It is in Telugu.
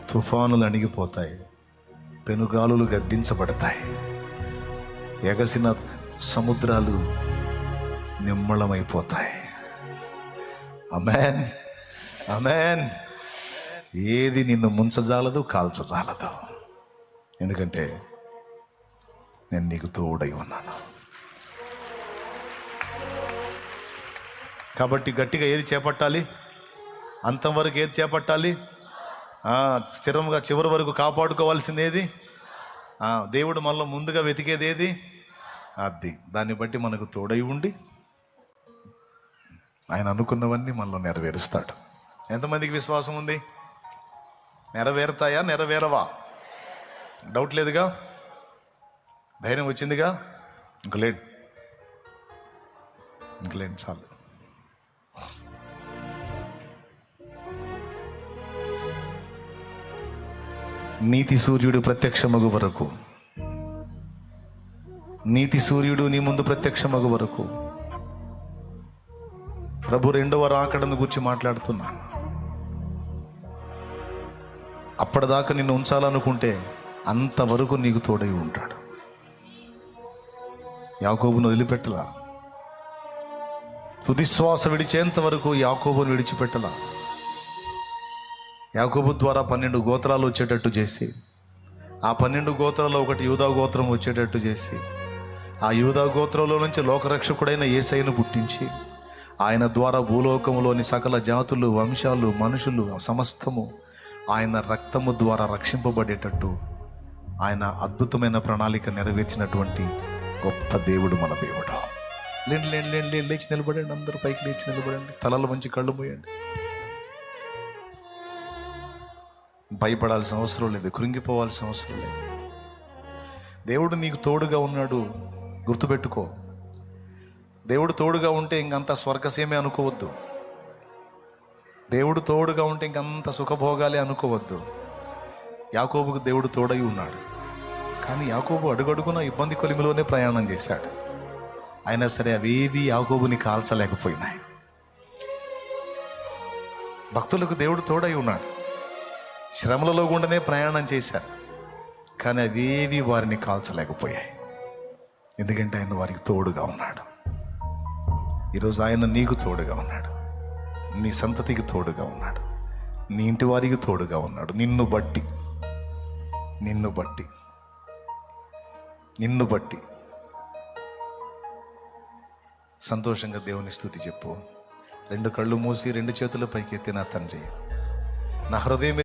తుఫానులు అణిగిపోతాయి, పెనుగాలులు గద్దించబడతాయి, ఎగసిన సముద్రాలు నిమ్మళమైపోతాయి. ఆమేన్, ఆమేన్. ఏది నిన్ను ముంచజాలదు, కాల్చజాలదు. ఎందుకంటే నేను నీకు తోడై ఉన్నాను. కాబట్టి గట్టిగా ఏది చేపట్టాలి? అంతవరకు ఏది చేపట్టాలి? స్థిరంగా చివరి వరకు కాపాడుకోవాల్సింది ఏది? దేవుడు మనలో ముందుగా వెతికేది ఏది? అది. దాన్ని బట్టి మనకు తోడై ఉండి ఆయన అనుకున్నవన్నీ మనలో నెరవేరుస్తాడు. ఎంతమందికి విశ్వాసం ఉంది? నెరవేరుతాయా, నెరవేరవా? డౌట్ లేదుగా, ధైర్యం వచ్చిందిగా. ఇంకలేండి చాలు. నీతి సూర్యుడు ప్రత్యక్షమగు వరకు, నీతి సూర్యుడు నీ ముందు ప్రత్యక్షమగు వరకు ప్రభు రెండవ రాకడను గురించి మాట్లాడుతున్నా. అప్పటిదాకా నిన్ను ఉంచాలనుకుంటే అంతవరకు నీకు తోడై ఉంటాడు. యాకోబును వదిలిపెట్టలా. తుదిశ్వాస విడిచేంత వరకు యాకోబును విడిచిపెట్టలా. యాకోబు ద్వారా 12 గోత్రాలు వచ్చేటట్టు చేసి, ఆ 12 గోత్రాల్లో ఒకటి యూదా గోత్రం వచ్చేటట్టు చేసి, ఆ యూదా గోత్రంలో నుంచి లోకరక్షకుడైన యేసయ్యను పుట్టించి, ఆయన ద్వారా భూలోకములోని సకల జాతులు, వంశాలు, మనుషులు సమస్తము ఆయన రక్తము ద్వారా రక్షింపబడేటట్టు ఆయన అద్భుతమైన ప్రణాళిక నెరవేర్చినటువంటి గొప్ప దేవుడు మన దేవుడు. లేచి నిలబడండి, అందరూ పైకి లేచి నిలబడండి, తలలు మంచి కళ్ళు మూయండి. భయపడాల్సిన అవసరం లేదు, కృంగిపోవాల్సిన అవసరం లేదు. దేవుడు నీకు తోడుగా ఉన్నాడు, గుర్తుపెట్టుకో. దేవుడు తోడుగా ఉంటే ఇంకంత స్వర్గసీమే అనుకోవద్దు. దేవుడు తోడుగా ఉంటే ఇంకంత సుఖభోగాలే అనుకోవద్దు. యాకోబుకు దేవుడు తోడై ఉన్నాడు, కానీ యాకోబు అడుగడుగున ఇబ్బంది కొలిమిలోనే ప్రయాణం చేశాడు. అయినా సరే అవేవి యాకోబుని కాల్చలేకపోయినాయి. భక్తులకు దేవుడు తోడై ఉన్నాడు, శ్రమలలో గుండానే ప్రయాణం చేశారు, కానీ అవేవి వారిని కాల్చలేకపోయాయి. ఎందుకంటే ఆయన వారికి తోడుగా ఉన్నాడు. ఈరోజు ఆయన నీకు తోడుగా ఉన్నాడు, నీ సంతతికి తోడుగా ఉన్నాడు, నీ ఇంటి వారికి తోడుగా ఉన్నాడు. నిన్ను బట్టి సంతోషంగా దేవుని స్తుతి చెప్పు. 2 కళ్ళు మూసి 2 చేతుల పైకి ఎత్తి, నా తండ్రి, నా హృదయం